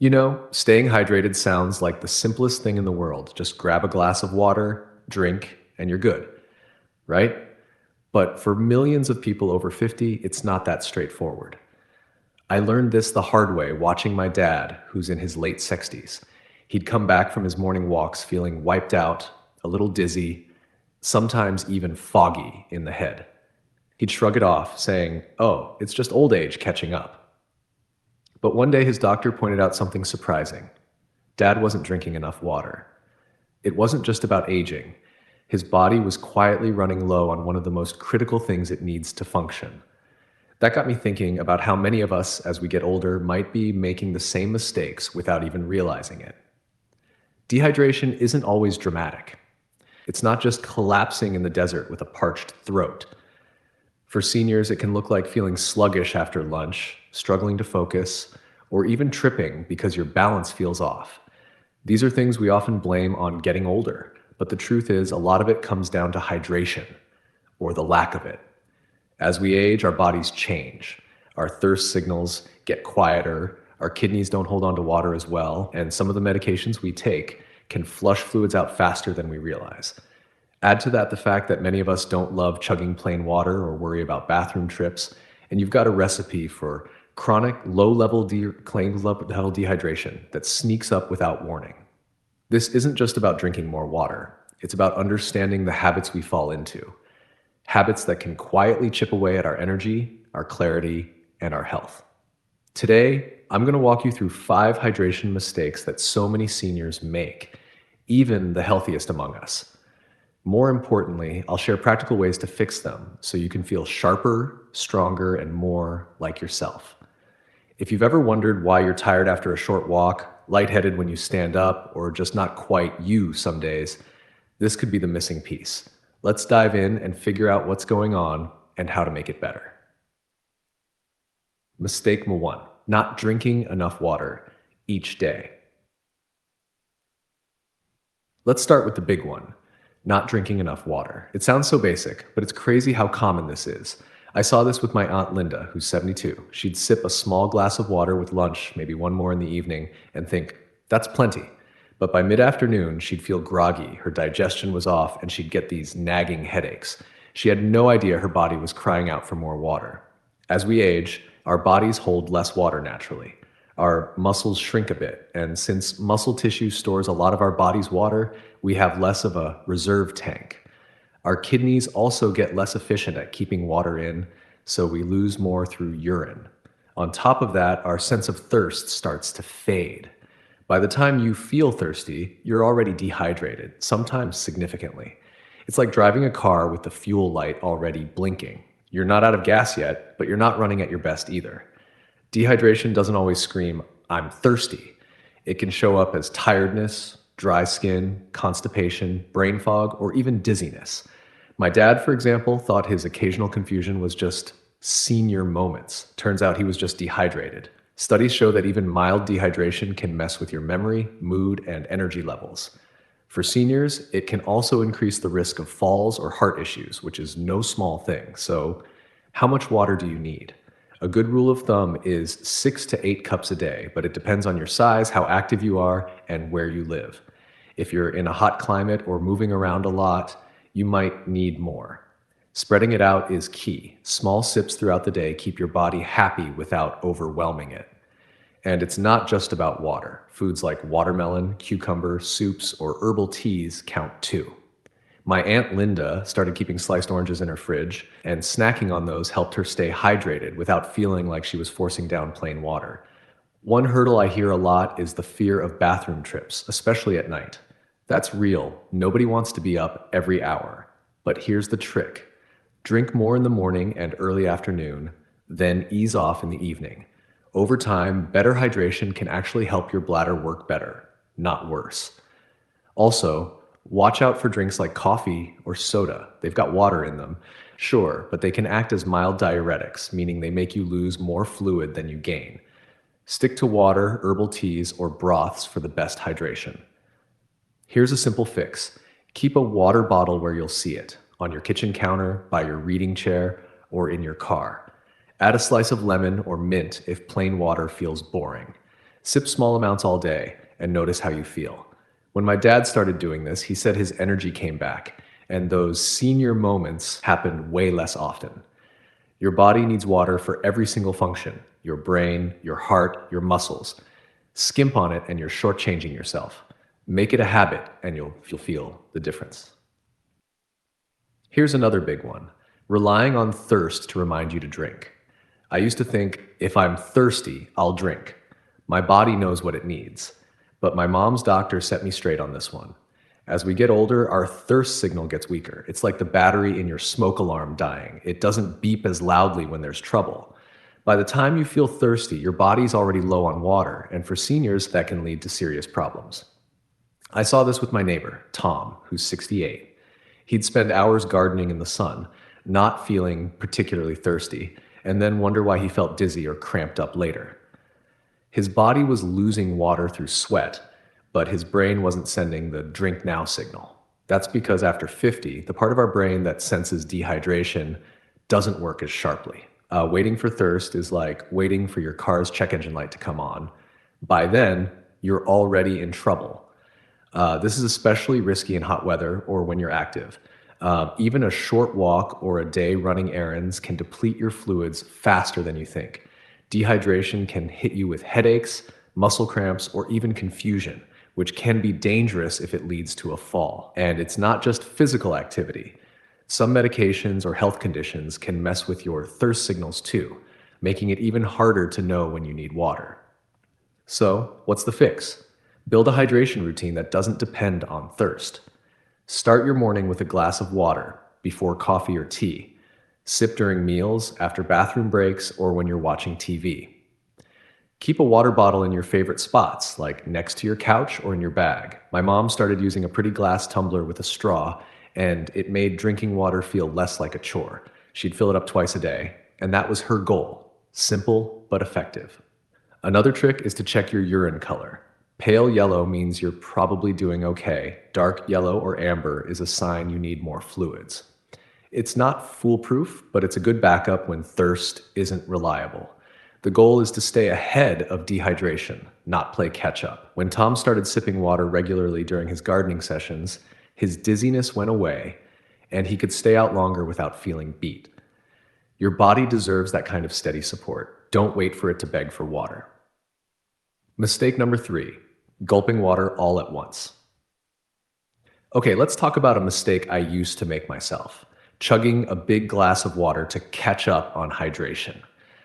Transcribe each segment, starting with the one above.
Staying hydrated sounds like the simplest thing in the world. Just grab a glass of water, drink, and you're good, right? But for millions of people over 50, it's not that straightforward. I learned this the hard way watching my dad, who's in his late 60s. He'd come back from his morning walks feeling wiped out, a little dizzy, sometimes even foggy in the head. He'd shrug it off, saying, "Oh, it's just old age catching up." But one day his doctor pointed out something surprising. Dad wasn't drinking enough water. It wasn't just about aging. His body was quietly running low on one of the most critical things it needs to function. That got me thinking about how many of us, as we get older, might be making the same mistakes without even realizing it. Dehydration isn't always dramatic. It's not just collapsing in the desert with a parched throat. For seniors, it can look like feeling sluggish after lunch, struggling to focus, or even tripping because your balance feels off. These are things we often blame on getting older, but the truth is a lot of it comes down to hydration, or the lack of it. As we age, our bodies change. Our thirst signals get quieter, our kidneys don't hold on to water as well, and some of the medications we take can flush fluids out faster than we realize. Add to that the fact that many of us don't love chugging plain water or worry about bathroom trips, and you've got a recipe for chronic claimed level dehydration that sneaks up without warning. This isn't just about drinking more water. It's about understanding the habits we fall into. Habits that can quietly chip away at our energy, our clarity, and our health. Today, I'm going to walk you through 5 hydration mistakes that so many seniors make, even the healthiest among us. More importantly, I'll share practical ways to fix them so you can feel sharper, stronger, and more like yourself. If you've ever wondered why you're tired after a short walk, lightheaded when you stand up, or just not quite you some days, this could be the missing piece. Let's dive in and figure out what's going on and how to make it better. Mistake number 1, not drinking enough water each day. Let's start with the big one, not drinking enough water. It sounds so basic, but it's crazy how common this is. I saw this with my Aunt Linda, who's 72. She'd sip a small glass of water with lunch, maybe one more in the evening, and think, that's plenty. But by mid-afternoon, she'd feel groggy, her digestion was off, and she'd get these nagging headaches. She had no idea her body was crying out for more water. As we age, our bodies hold less water naturally. Our muscles shrink a bit, and since muscle tissue stores a lot of our body's water, we have less of a reserve tank. Our kidneys also get less efficient at keeping water in, so we lose more through urine. On top of that, our sense of thirst starts to fade. By the time you feel thirsty, you're already dehydrated, sometimes significantly. It's like driving a car with the fuel light already blinking. You're not out of gas yet, but you're not running at your best either. Dehydration doesn't always scream, "I'm thirsty." It can show up as tiredness, dry skin, constipation, brain fog, or even dizziness. My dad, for example, thought his occasional confusion was just senior moments. Turns out he was just dehydrated. Studies show that even mild dehydration can mess with your memory, mood, and energy levels. For seniors, it can also increase the risk of falls or heart issues, which is no small thing. So, how much water do you need? A good rule of thumb is 6 to 8 cups a day, but it depends on your size, how active you are, and where you live. If you're in a hot climate or moving around a lot, you might need more. Spreading it out is key. Small sips throughout the day keep your body happy without overwhelming it. And it's not just about water. Foods like watermelon, cucumber, soups, or herbal teas count too. My Aunt Linda started keeping sliced oranges in her fridge, and snacking on those helped her stay hydrated without feeling like she was forcing down plain water. One hurdle I hear a lot is the fear of bathroom trips, especially at night. That's real. Nobody wants to be up every hour. But here's the trick. Drink more in the morning and early afternoon, then ease off in the evening. Over time, better hydration can actually help your bladder work better, not worse. Also, watch out for drinks like coffee or soda. They've got water in them, sure, but they can act as mild diuretics, meaning they make you lose more fluid than you gain. Stick to water, herbal teas, or broths for the best hydration. Here's a simple fix. Keep a water bottle where you'll see it, on your kitchen counter, by your reading chair, or in your car. Add a slice of lemon or mint if plain water feels boring. Sip small amounts all day and notice how you feel. When my dad started doing this, he said his energy came back, and those senior moments happened way less often. Your body needs water for every single function: your brain, your heart, your muscles. Skimp on it and you're shortchanging yourself. Make it a habit and you'll feel the difference. Here's another big one: relying on thirst to remind you to drink. I used to think if I'm thirsty, I'll drink. My body knows what it needs. But my mom's doctor set me straight on this one. As we get older, our thirst signal gets weaker. It's like the battery in your smoke alarm dying. It doesn't beep as loudly when there's trouble. By the time you feel thirsty, your body's already low on water, and for seniors, that can lead to serious problems. I saw this with my neighbor, Tom, who's 68. He'd spend hours gardening in the sun, not feeling particularly thirsty, and then wonder why he felt dizzy or cramped up later. His body was losing water through sweat, but his brain wasn't sending the drink now signal. That's because after 50, the part of our brain that senses dehydration doesn't work as sharply. Waiting for thirst is like waiting for your car's check engine light to come on. By then, you're already in trouble. This is especially risky in hot weather or when you're active. Even a short walk or a day running errands can deplete your fluids faster than you think. Dehydration can hit you with headaches, muscle cramps, or even confusion, which can be dangerous if it leads to a fall. And it's not just physical activity. Some medications or health conditions can mess with your thirst signals too, making it even harder to know when you need water. So, what's the fix? Build a hydration routine that doesn't depend on thirst. Start your morning with a glass of water before coffee or tea. Sip during meals, after bathroom breaks, or when you're watching TV. Keep a water bottle in your favorite spots, like next to your couch or in your bag. My mom started using a pretty glass tumbler with a straw, and it made drinking water feel less like a chore. She'd fill it up twice a day, and that was her goal. Simple but effective. Another trick is to check your urine color. Pale yellow means you're probably doing okay. Dark yellow or amber is a sign you need more fluids. It's not foolproof, but it's a good backup when thirst isn't reliable. The goal is to stay ahead of dehydration, not play catch up. When Tom started sipping water regularly during his gardening sessions, his dizziness went away and he could stay out longer without feeling beat. Your body deserves that kind of steady support. Don't wait for it to beg for water. Mistake number 3: gulping water all at once. Okay, let's talk about a mistake I used to make myself: chugging a big glass of water to catch up on hydration.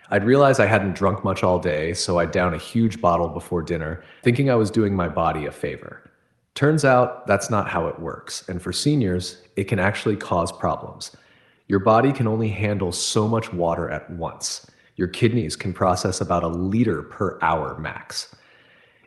I'd realize I hadn't drunk much all day, so I'd down a huge bottle before dinner, thinking I was doing my body a favor. Turns out that's not how it works, and for seniors, it can actually cause problems. Your body can only handle so much water at once. Your kidneys can process about a liter per hour max.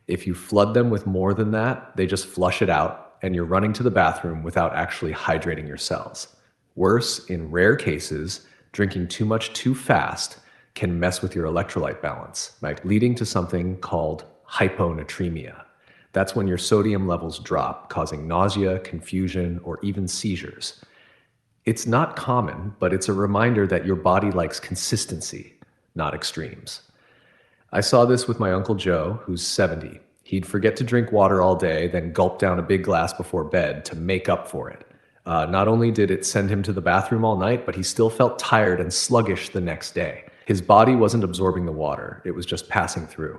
If you flood them with more than that, they just flush it out, and you're running to the bathroom without actually hydrating your cells. Worse, in rare cases, drinking too much too fast can mess with your electrolyte balance, like leading to something called hyponatremia. That's when your sodium levels drop, causing nausea, confusion, or even seizures. It's not common, but it's a reminder that your body likes consistency, not extremes. I saw this with my Uncle Joe, who's 70. He'd forget to drink water all day, then gulp down a big glass before bed to make up for it. Not only did it send him to the bathroom all night, but he still felt tired and sluggish the next day. His body wasn't absorbing the water, it was just passing through.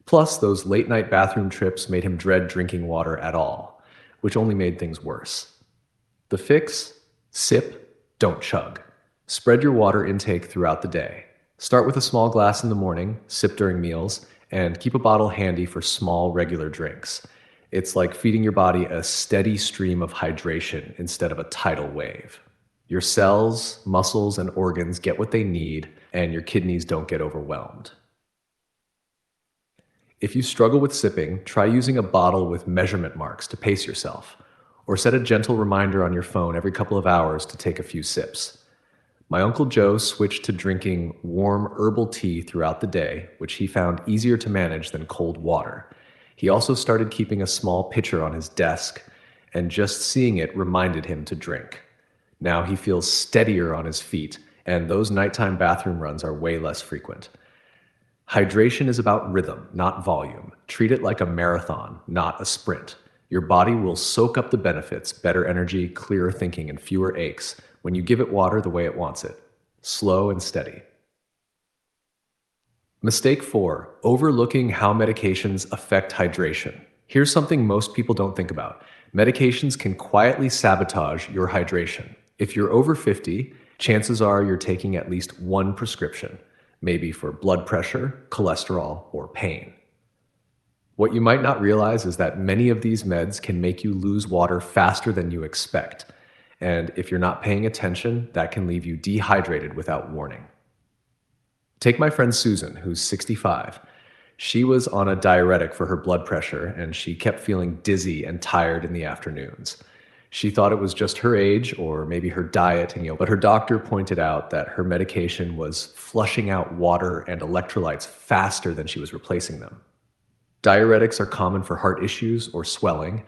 Plus, those late night bathroom trips made him dread drinking water at all, which only made things worse. The fix? Sip, don't chug. Spread your water intake throughout the day. Start with a small glass in the morning, sip during meals, and keep a bottle handy for small, regular drinks. It's like feeding your body a steady stream of hydration instead of a tidal wave. Your cells, muscles, and organs get what they need, and your kidneys don't get overwhelmed. If you struggle with sipping, try using a bottle with measurement marks to pace yourself, or set a gentle reminder on your phone every couple of hours to take a few sips. My Uncle Joe switched to drinking warm herbal tea throughout the day, which he found easier to manage than cold water. He also started keeping a small pitcher on his desk, and just seeing it reminded him to drink. Now he feels steadier on his feet, and those nighttime bathroom runs are way less frequent. Hydration is about rhythm, not volume. Treat it like a marathon, not a sprint. Your body will soak up the benefits, better energy, clearer thinking, and fewer aches when you give it water the way it wants it. Slow and steady. Mistake 4, overlooking how medications affect hydration. Here's something most people don't think about. Medications can quietly sabotage your hydration. If you're over 50, chances are you're taking at least one prescription, maybe for blood pressure, cholesterol, or pain. What you might not realize is that many of these meds can make you lose water faster than you expect. And if you're not paying attention, that can leave you dehydrated without warning. Take my friend Susan, who's 65. She was on a diuretic for her blood pressure, and she kept feeling dizzy and tired in the afternoons. She thought it was just her age or maybe her diet, but her doctor pointed out that her medication was flushing out water and electrolytes faster than she was replacing them. Diuretics are common for heart issues or swelling,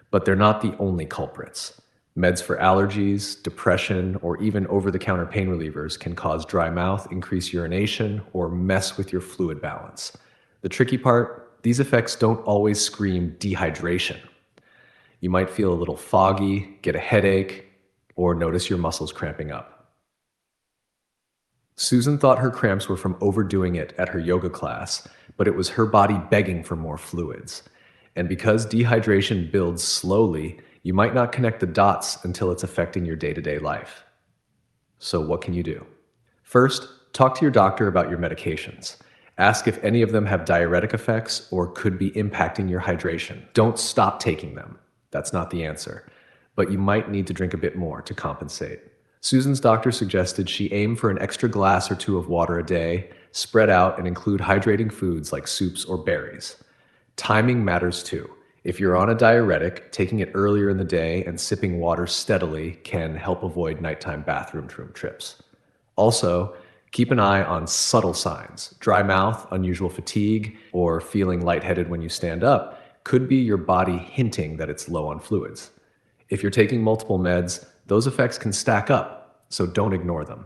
but they're not the only culprits. Meds for allergies, depression, or even over-the-counter pain relievers can cause dry mouth, increase urination, or mess with your fluid balance. The tricky part, these effects don't always scream dehydration. You might feel a little foggy, get a headache, or notice your muscles cramping up. Susan thought her cramps were from overdoing it at her yoga class, but it was her body begging for more fluids. And because dehydration builds slowly, you might not connect the dots until it's affecting your day-to-day life. So what can you do? First, talk to your doctor about your medications. Ask if any of them have diuretic effects or could be impacting your hydration. Don't stop taking them. That's not the answer. But you might need to drink a bit more to compensate. Susan's doctor suggested she aim for an extra glass or two of water a day, spread out, and include hydrating foods like soups or berries. Timing matters too. If you're on a diuretic, taking it earlier in the day and sipping water steadily can help avoid nighttime bathroom trips. Also, keep an eye on subtle signs. Dry mouth, unusual fatigue, or feeling lightheaded when you stand up could be your body hinting that it's low on fluids. If you're taking multiple meds, those effects can stack up, so don't ignore them.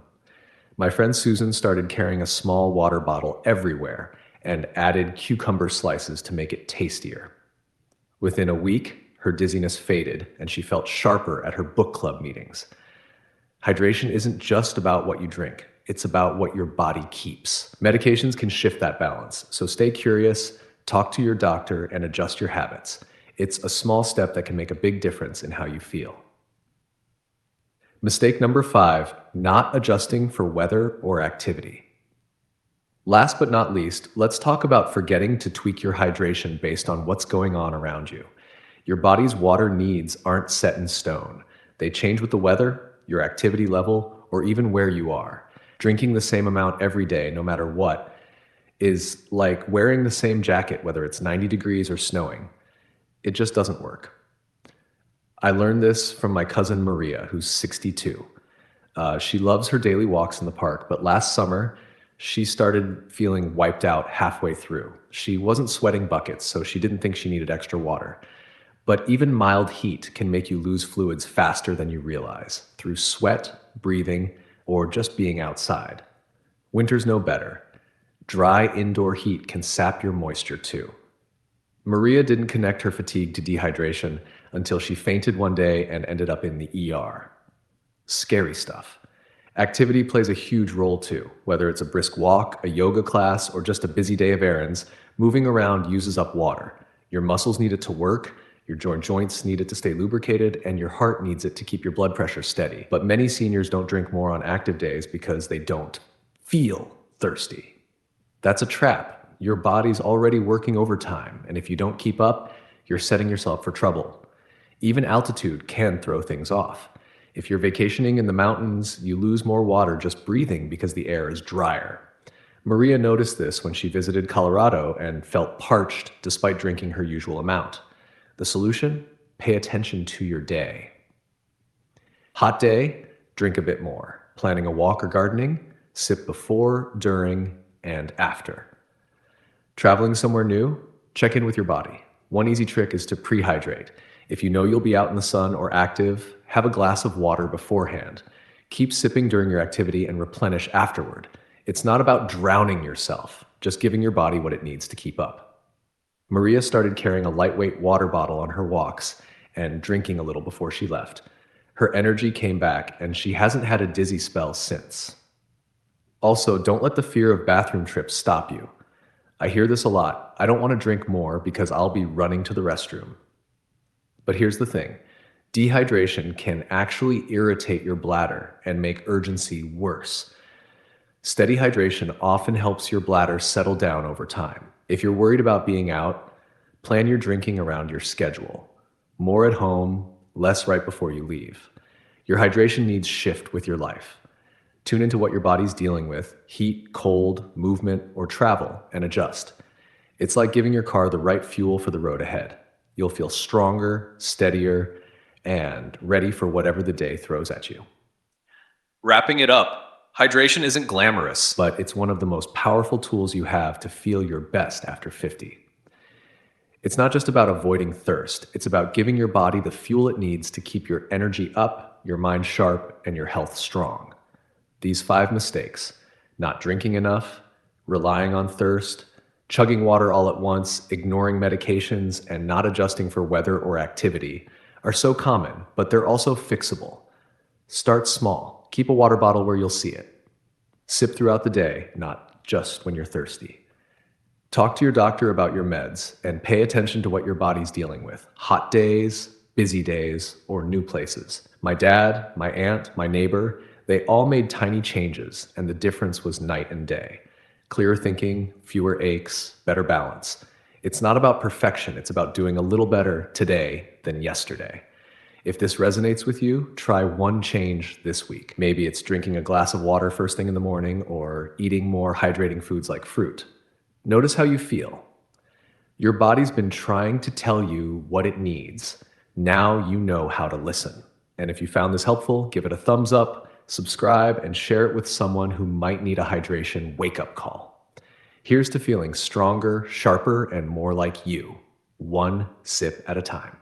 My friend Susan started carrying a small water bottle everywhere and added cucumber slices to make it tastier. Within a week, her dizziness faded and she felt sharper at her book club meetings. Hydration isn't just about what you drink, it's about what your body keeps. Medications can shift that balance, so stay curious, talk to your doctor, and adjust your habits. It's a small step that can make a big difference in how you feel. Mistake number 5, not adjusting for weather or activity. Last but not least, let's talk about forgetting to tweak your hydration based on what's going on around you. Your body's water needs aren't set in stone. They change with the weather, your activity level, or even where you are. Drinking the same amount every day, no matter what, is like wearing the same jacket, whether it's 90 degrees or snowing. It just doesn't work. I learned this from my cousin Maria, who's 62. She loves her daily walks in the park, but last summer, she started feeling wiped out halfway through. She wasn't sweating buckets, so she didn't think she needed extra water. But even mild heat can make you lose fluids faster than you realize, through sweat, breathing, or just being outside. Winter's no better. Dry indoor heat can sap your moisture too. Maria didn't connect her fatigue to dehydration until she fainted one day and ended up in the ER. Scary stuff. Activity plays a huge role too. Whether it's a brisk walk, a yoga class, or just a busy day of errands, moving around uses up water. Your muscles need it to work, your joints need it to stay lubricated, and your heart needs it to keep your blood pressure steady. But many seniors don't drink more on active days because they don't feel thirsty. That's a trap. Your body's already working overtime, and if you don't keep up, you're setting yourself for trouble. Even altitude can throw things off. If you're vacationing in the mountains, you lose more water just breathing because the air is drier. Maria noticed this when she visited Colorado and felt parched despite drinking her usual amount. The solution? Pay attention to your day. Hot day? Drink a bit more. Planning a walk or gardening? Sip before, during, and after. Traveling somewhere new? Check in with your body. One easy trick is to prehydrate. If you know you'll be out in the sun or active, have a glass of water beforehand. Keep sipping during your activity and replenish afterward. It's not about drowning yourself, just giving your body what it needs to keep up. Maria started carrying a lightweight water bottle on her walks and drinking a little before she left. Her energy came back, and she hasn't had a dizzy spell since. Also, don't let the fear of bathroom trips stop you. I hear this a lot. I don't want to drink more because I'll be running to the restroom. But here's the thing, dehydration can actually irritate your bladder and make urgency worse. Steady hydration often helps your bladder settle down over time. If you're worried about being out, plan your drinking around your schedule. More at home, less right before you leave. Your hydration needs shift with your life. Tune into what your body's dealing with, heat, cold, movement, or travel, and adjust. It's like giving your car the right fuel for the road ahead. You'll feel stronger, steadier, and ready for whatever the day throws at you. Wrapping it up, hydration isn't glamorous, but it's one of the most powerful tools you have to feel your best after 50. It's not just about avoiding thirst, it's about giving your body the fuel it needs to keep your energy up, your mind sharp, and your health strong. These 5 mistakes, not drinking enough, relying on thirst, chugging water all at once, ignoring medications, and not adjusting for weather or activity, are so common, but they're also fixable. Start small. Keep a water bottle where you'll see it. Sip throughout the day, not just when you're thirsty. Talk to your doctor about your meds and pay attention to what your body's dealing with. Hot days, busy days, or new places. My dad, my aunt, my neighbor, they all made tiny changes, and the difference was night and day. Clearer thinking, fewer aches, better balance. It's not about perfection, it's about doing a little better today than yesterday. If this resonates with you, try one change this week. Maybe it's drinking a glass of water first thing in the morning or eating more hydrating foods like fruit. Notice how you feel. Your body's been trying to tell you what it needs. Now you know how to listen. And if you found this helpful, give it a thumbs up, subscribe, and share it with someone who might need a hydration wake-up call. Here's to feeling stronger, sharper, and more like you, one sip at a time.